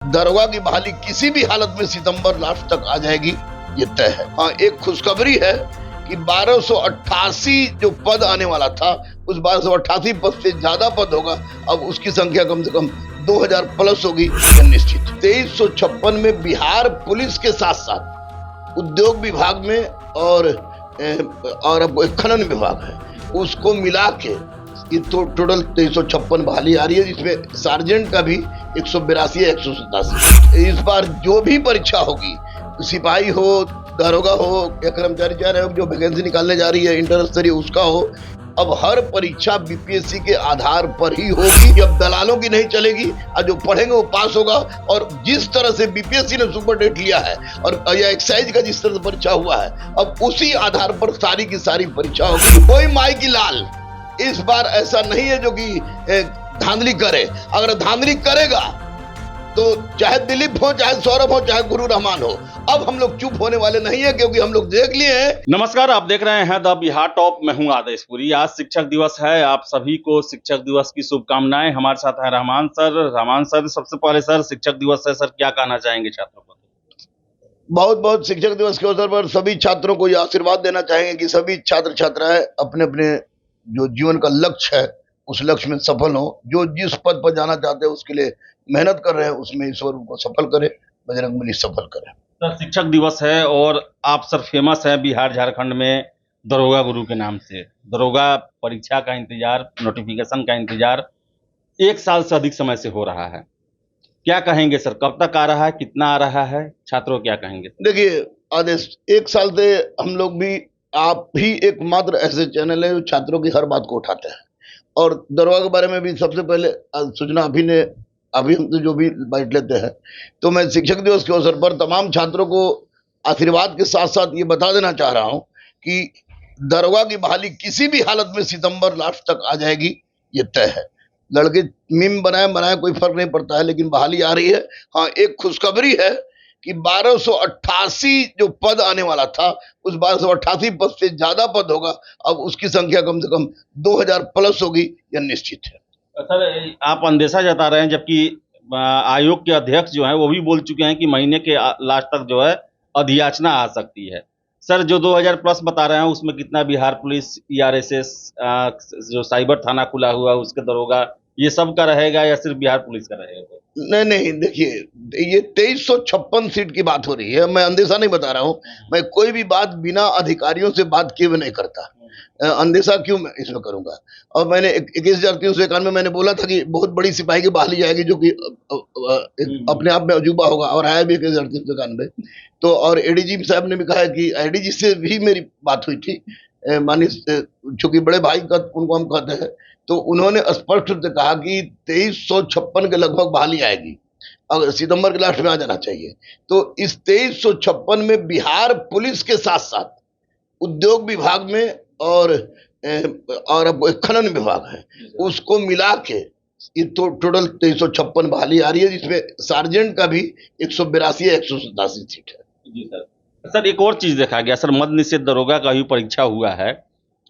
दरोगा की बहाली किसी भी हालत में सितंबर लास्ट तक आ जाएगी, ये तय है। हाँ, एक खुशखबरी है कि 1288 जो पद आने वाला था, उस 1288 पद से ज्यादा पद होगा। अब उसकी संख्या कम से कम 2000 प्लस होगी, ये निश्चित। 2356 में बिहार पुलिस के साथ साथ उद्योग विभाग में और अब खनन विभाग है, उसको मिला के ये तो टोटल 2356 बहाली आ रही है, जिसमें सार्जेंट का भी 182 या 187। इस बार जो भी परीक्षा होगी, सिपाही हो, दरोगा हो या कर्मचारी चाह रहे हो, जो वैकेंसी निकालने जा रही है इंटर स्तरीय, उसका हो, अब हर परीक्षा बीपीएससी के आधार पर ही होगी। अब दलालों की नहीं चलेगी, और जो पढ़ेंगे वो पास होगा। और जिस तरह से बीपीएससी ने सुपर डेट लिया है और या एक्साइज का जिस तरह से परीक्षा हुआ है, अब उसी आधार पर सारी की सारी परीक्षा होगी। कोई माई की लाल इस बार ऐसा नहीं है जो कि धांधली करे। अगर धांधली करेगा तो चाहे दिलीप हो, चाहे सौरभ हो, चाहे गुरु रहमान हो, अब हम लोग चुप होने वाले नहीं है, क्योंकि हम लोग देख लिए हैं। नमस्कार, आप देख रहे हैं द बिहार टॉप। मैं हूं आदेशपुरी। आज शिक्षक दिवस है। आप सभी को शिक्षक दिवस की शुभकामनाएं। हमारे साथ है रहमान सर। रहमान सर, सबसे पहले सर, शिक्षक दिवस है सर, क्या कहना चाहेंगे छात्रों को? बहुत बहुत शिक्षक दिवस के अवसर पर सभी छात्रों को यह आशीर्वाद देना चाहेंगे कि सभी छात्र छात्राएं अपने अपने जो जीवन का लक्ष्य है, उस लक्ष्य में सफल हो। जो जिस पद पर जाना चाहते हैं उसके लिए मेहनत कर रहे हैं, उसमें ईश्वर उनको सफल करे, बजरंगबली सफल करे। सर, शिक्षक दिवस है और आप सर फेमस है बिहार झारखंड में दरोगा गुरु के नाम से। दरोगा परीक्षा का इंतजार, नोटिफिकेशन का इंतजार 1 साल से अधिक समय से हो रहा है। क्या कहेंगे सर, कब तक आ रहा है, कितना आ रहा है, छात्रों क्या कहेंगे? देखिए आदेश, 1 साल से हम लोग भी, आप भी एकमात्र ऐसे चैनल है जो छात्रों की हर बात को उठाते हैं। और दरोगा के बारे में भी सबसे पहले सूचना अभी हमसे जो भी बाइट लेते हैं, तो मैं शिक्षक दिवस के अवसर पर तमाम छात्रों को आशीर्वाद के साथ साथ ये बता देना चाह रहा हूं कि दरोगा की बहाली किसी भी हालत में सितंबर लास्ट तक आ जाएगी, ये तय है। लड़के मीम बनाए कोई फर्क नहीं पड़ता है, लेकिन बहाली आ रही है। हाँ, एक खुशखबरी है कि 1288 जो पद आने वाला था, उस 1288 पद से ज्यादा पद होगा। अब उसकी संख्या कम से कम 2000 प्लस होगी, यह निश्चित है। सर, आप अंदेशा जता रहे हैं, जबकि आयोग के अध्यक्ष जो हैं वो भी बोल चुके हैं कि महीने के लास्ट तक जो है अधियाचना आ सकती है। सर, जो 2000 प्लस बता रहे हैं, उसमें कितना बिहार पुलिस, ईआरएसएस, जो साइबर थाना खुला हुआ है उसके दरोगा, ये सब का रहेगा या सिर्फ बिहार पुलिस का रहेगा? नहीं, देखिए, ये 2356 सीट की बात हो रही है। मैं अंदेशा नहीं बता रहा हूँ। मैं कोई भी बात बिना अधिकारियों से बात किए हुए नहीं करता। अंदेशा क्यों मैं इसमें करूंगा? और मैंने 21,391 में मैंने बोला था कि बहुत बड़ी सिपाही की बहाली जाएगी, जो कि अपने आप में अजूबा होगा, और आया भी 21,391। तो और एडीजी साहब ने भी कहा है कि एडीजी से भी मेरी बात हुई थी, माननीय, चूंकि बड़े भाई का उनको हम कहते हैं, तो उन्होंने स्पष्ट रूप से कहा कि 2356 के लगभग बहाली आएगी, अगर सितंबर के लास्ट में आ जाना चाहिए। तो इस 2356 में बिहार पुलिस के साथ साथ उद्योग विभाग में और अब खनन विभाग है, उसको मिला के ये तो टोटल 2356 बहाली आ रही है, जिसमें सार्जेंट का भी 182 या 187 सीट है। जी सर। सर, एक और चीज देखा गया सर, मद्य निषेध दरोगा का भी परीक्षा हुआ है।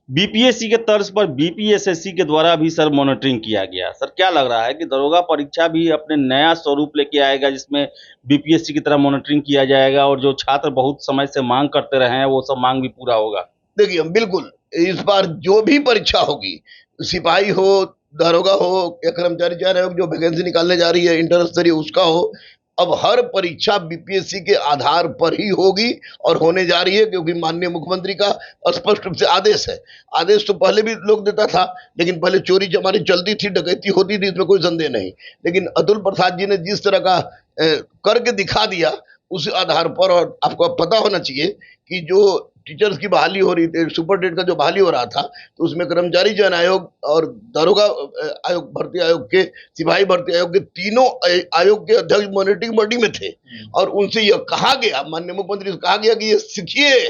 बीपीएससी के तर्ज पर बीपीएसएससी के द्वारा भी सर मॉनिटरिंग किया गया। सर, क्या लग रहा है कि दरोगा परीक्षा भी अपने नया स्वरूप लेके आएगा, जिसमें बीपीएससी की तरह मॉनिटरिंग किया जाएगा और जो छात्र बहुत समय से मांग करते रहे हैं वो सब मांग भी पूरा होगा? देखिए, बिल्कुल इस बार जो भी परीक्षा होगी, सिपाही हो, दरोगा हो या कर्मचारी चाह रहे हो, जो वैकेंसी निकालने जा रही है इंटर स्तरीय, उसका हो, अब हर परीक्षा बीपीएससी के आधार पर ही होगी और होने जा रही है, क्योंकि माननीय मुख्यमंत्री का स्पष्ट रूप से आदेश है। आदेश तो पहले भी लोग देता था, लेकिन पहले चोरी चमारी चलती थी, डकैती होती थी, इसमें कोई संदेह नहीं। लेकिन अतुल प्रसाद जी ने जिस तरह का करके दिखा दिया, उस आधार पर, और आपको पता होना चाहिए कि जो टीचर्स की बहाली हो रही थी, सुपर डेट का जो बहाली हो रहा था, तो उसमें कर्मचारी चयन आयोग और दरोगा आयोग, भर्ती आयोग के, सिपाही भर्ती आयोग के, तीनों आयोग के अध्यक्ष मॉनिटरिंग बॉडी में थे। और उनसे यह कहा गया, माननीय मुख्यमंत्री से कहा गया कि ये सीखिए,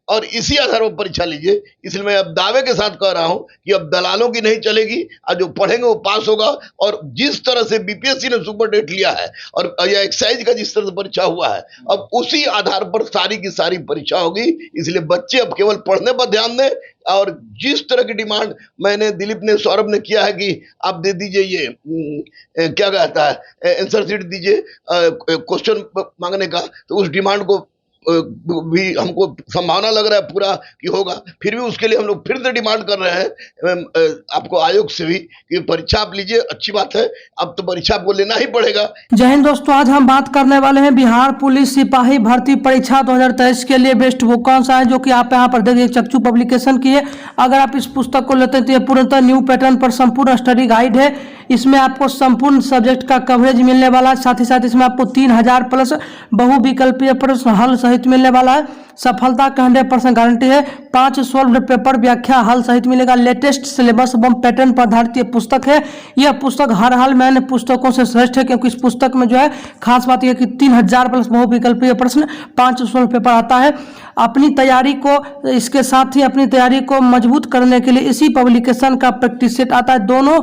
और इसी आधार पर परीक्षा लीजिए। इसलिए मैं अब दावे के साथ कह रहा हूं कि अब दलालों की नहीं चलेगी, और जो पढ़ेंगे वो पास होगा। और जिस तरह से बीपीएससी ने सुपर डेट लिया है और या एक्साइज का जिस तरह से परीक्षा हुआ है, अब उसी आधार पर सारी की सारी परीक्षा होगी। इसलिए बच्चे अब केवल पढ़ने पर ध्यान दें, और जिस तरह की डिमांड मैंने दिलीप ने, सौरभ ने किया है कि आप दे दीजिए ये क्या कहता है, आंसर शीट दीजिए क्वेश्चन मांगने का, तो उस डिमांड को भी हमको संभावना लग रहा है पूरा कि होगा। फिर भी उसके लिए हम लोग फिर से डिमांड कर रहे हैं आपको आयोग से भी कि परीक्षा आप लीजिए। अच्छी बात है, अब तो परीक्षा आपको लेना ही पड़ेगा। जय हिंद दोस्तों, आज हम बात करने वाले हैं बिहार पुलिस सिपाही भर्ती परीक्षा 2023 के लिए बेस्ट बुक कौन सा है, जो कि आप यहाँ पर देखिए चक्षु पब्लिकेशन की है। अगर आप इस पुस्तक को लेते हैं तो ये पूर्णतः न्यू पैटर्न पर संपूर्ण स्टडी गाइड है। इसमें आपको संपूर्ण सब्जेक्ट का कवरेज मिलने वाला है। साथ ही साथ इसमें आपको 3000 प्लस बहुविकल्पीय प्रश्न हल सहित मिलने वाला है। सफलता का 100% गारंटी है। 5 सॉल्व्ड पेपर व्याख्या हल सहित मिलेगा। लेटेस्ट सिलेबस एवं पैटर्न पर आधारित ये पुस्तक है। यह पुस्तक हर हाल में अन्य पुस्तकों से श्रेष्ठ है, क्योंकि इस पुस्तक में जो है खास बात यह कि 3000 प्लस बहुविकल्पीय प्रश्न, 5 सॉल्व पेपर आता है। अपनी तैयारी को, इसके साथ ही अपनी तैयारी को मजबूत करने के लिए इसी पब्लिकेशन का प्रैक्टिस सेट आता है। दोनों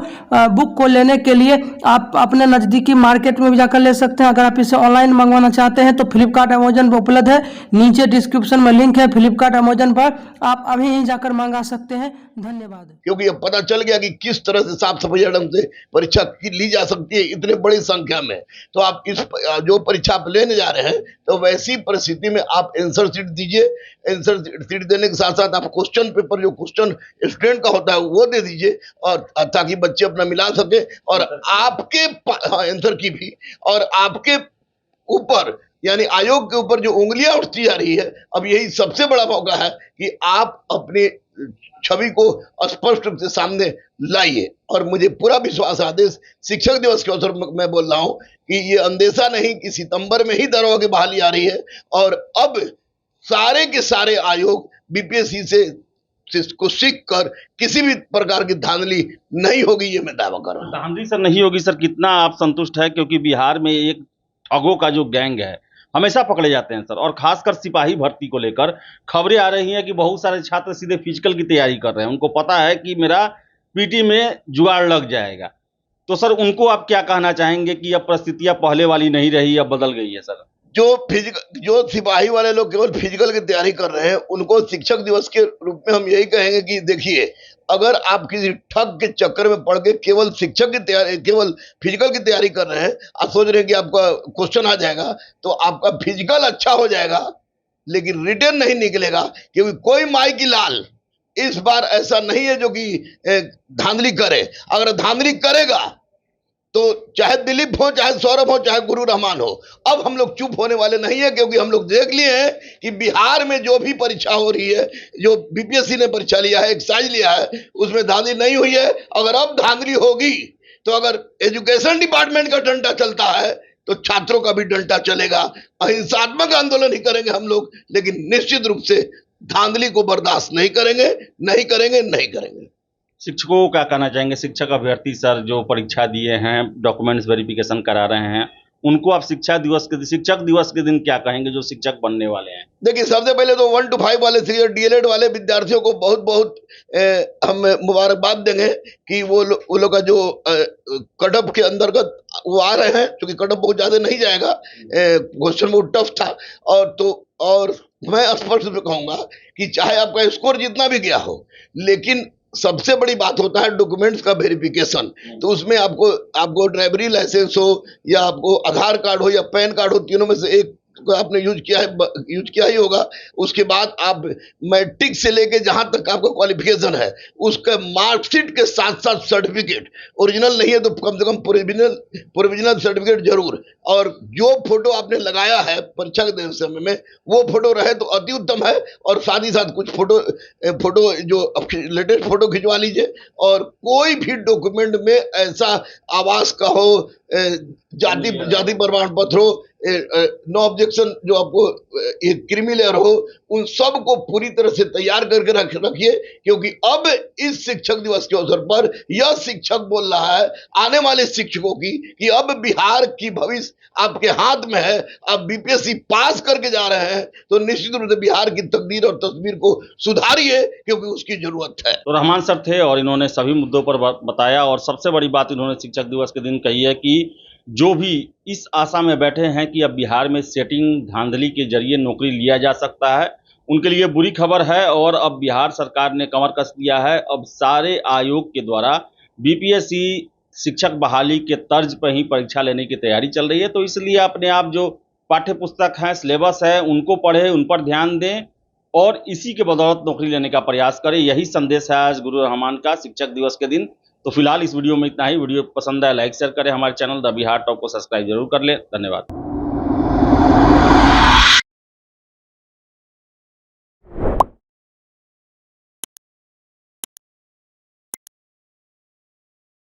बुक को लेने के लिए आप अपने नज़दीकी मार्केट में भी जाकर ले सकते हैं। अगर आप इसे ऑनलाइन मंगवाना चाहते हैं तो फ्लिपकार्ट, अमेजन पर उपलब्ध है। नीचे डिस्क्रिप्शन में लिंक है फ्लिपकार्ट, अमेजन पर, आप अभी ही जाकर मंगा सकते हैं। धन्यवाद। क्योंकि अब पता चल गया कि किस तरह से साफ सफाई ढंग से परीक्षा की ली जा सकती है इतने बड़ी संख्या में। तो आप इस जो परीक्षा आप लेने जा रहे हैं, तो वैसी परिस्थिति में आप आंसर शीट दीजिए। आंसर शीट देने के साथ साथ आप क्वेश्चन पेपर, जो क्वेश्चन स्टूडेंट का होता है, वो दे दीजिए, और ताकि बच्चे अपना मिला सके। और आपके आंसर की भी, और आपके ऊपर यानी आयोग के ऊपर जो उंगलियां उठती जा रही है, अब यही सबसे बड़ा मौका है कि आप अपनी छवि को स्पष्ट रूप से सामने लाइए। और मुझे पूरा विश्वास है, आदेश शिक्षक दिवस के अवसर पर मैं बोल रहा हूं कि ये अंदेशा नहीं कि सितंबर में ही दरोगा की बहाली आ रही है, और अब सारे के सारे आयोग बीपीएससी से को सीख कर किसी भी प्रकार की धांधली नहीं होगी, ये मैं दावा कर रहा हूं। धांधली सर नहीं होगी सर, कितना आप संतुष्ट है? क्योंकि बिहार में एक ठगों का जो गैंग है हमेशा पकड़े जाते हैं सर, और खासकर सिपाही भर्ती को लेकर खबरें आ रही हैं कि बहुत सारे छात्र सीधे फिजिकल की तैयारी कर रहे हैं। उनको पता है कि मेरा पीटी में जुगाड़ लग जाएगा। तो सर उनको आप क्या कहना चाहेंगे कि अब परिस्थितियां पहले वाली नहीं रही, अब बदल गई है सर? जो सिपाही वाले लोग केवल फिजिकल की तैयारी कर रहे हैं, उनको शिक्षक दिवस के रूप में हम यही कहेंगे कि देखिए, अगर आप किसी ठग के चक्कर में पड़ के केवल शिक्षक की तैयारी, केवल फिजिकल की तैयारी कर रहे हैं, आप सोच रहे हैं कि आपका क्वेश्चन आ जाएगा, तो आपका फिजिकल अच्छा हो जाएगा लेकिन रिटर्न नहीं निकलेगा। क्योंकि कोई माई की लाल इस बार ऐसा नहीं है जो कि धांधली करे। अगर धांधली करेगा तो चाहे दिलीप हो, चाहे सौरभ हो, चाहे गुरु रहमान हो, अब हम लोग चुप होने वाले नहीं है। क्योंकि हम लोग देख लिए हैं कि बिहार में जो भी परीक्षा हो रही है, जो बीपीएससी ने परीक्षा लिया है, एक्साइज लिया है, उसमें धांधली नहीं हुई है। अगर अब धांधली होगी तो अगर एजुकेशन डिपार्टमेंट का डंडा चलता है तो छात्रों का भी डंडा चलेगा। अहिंसात्मक आंदोलन ही करेंगे हम लोग, लेकिन निश्चित रूप से धांधली को बर्दाश्त नहीं करेंगे, नहीं करेंगे, नहीं करेंगे। शिक्षकों को क्या कहना चाहेंगे? शिक्षक अभ्यर्थी सर जो परीक्षा दिए हैं, डॉक्यूमेंट्स वेरिफिकेशन करा रहे हैं, उनको आप शिक्षक दिवस के दिन क्या कहेंगे जो शिक्षक बनने वाले हैं? देखिए, सबसे पहले तो 1 to 5 वाले डीएलएड वाले विद्यार्थियों को बहुत बहुत हम मुबारकबाद देंगे कि वो लोग का जो कटअप के अंतर्गत वो आ रहे हैं। क्योंकि कटअप बहुत ज्यादा नहीं जाएगा, क्वेश्चन बहुत टफ था। और मैं स्पष्ट रूप से कहूंगा कि चाहे आपका स्कोर जितना भी गया हो, लेकिन सबसे बड़ी बात होता है डॉक्यूमेंट्स का वेरिफिकेशन। तो उसमें आपको ड्राइवरी लाइसेंस हो, या आपको आधार कार्ड हो, या पैन कार्ड हो, तीनों में से एक को आपने यूज किया ही होगा। उसके बाद आप मैट्रिक से लेके जहां तक आपका क्वालिफिकेशन है, उसका मार्कशीट के साथ साथ सर्टिफिकेट, ओरिजिनल नहीं है तो कम से कम प्रोविजनल सर्टिफिकेट जरूर। और जो फोटो आपने लगाया है परीक्षा के समय में, वो फोटो रहे तो अति उत्तम है। और साथ ही साथ कुछ फोटो जो लेटेस्ट फोटो खिंचवा लीजिए। और कोई भी डॉक्यूमेंट में ऐसा आवास का हो, जाति प्रमाण पत्र हो, नो ऑब्जेक्शन जो आपको क्रिमिलेयर हो, उन सब को पूरी तरह से तैयार करके रखिए, क्योंकि अब इस शिक्षक दिवस के अवसर पर यह शिक्षक बोल रहा है आने वाले शिक्षकों की कि अब बिहार की भविष्य आपके हाथ में है, आप बीपीएससी पास करके जा रहे हैं तो निश्चित रूप से बिहार की तकदीर और तस्वीर को सुधारिए, क्योंकि उसकी जरूरत है। तो रहमान सर थे और इन्होंने सभी मुद्दों पर बताया, और सबसे बड़ी बात इन्होंने शिक्षक दिवस के दिन कही है कि जो भी इस आशा में बैठे हैं कि अब बिहार में सेटिंग धांधली के जरिए नौकरी लिया जा सकता है, उनके लिए बुरी खबर है। और अब बिहार सरकार ने कमर कस दिया है, अब सारे आयोग के द्वारा बीपीएससी शिक्षक बहाली के तर्ज पर ही परीक्षा लेने की तैयारी चल रही है। तो इसलिए अपने आप जो पाठ्य पुस्तक है, सिलेबस है, उनको पढ़ें, उन पर ध्यान दें और इसी के बदौलत नौकरी लेने का प्रयास करें। यही संदेश है आज गुरु रहमान का शिक्षक दिवस के दिन। तो फिलहाल इस वीडियो में इतना ही। वीडियो पसंद आए लाइक शेयर करें, हमारे चैनल द बिहार टॉप को सब्सक्राइब जरूर कर लें। धन्यवाद।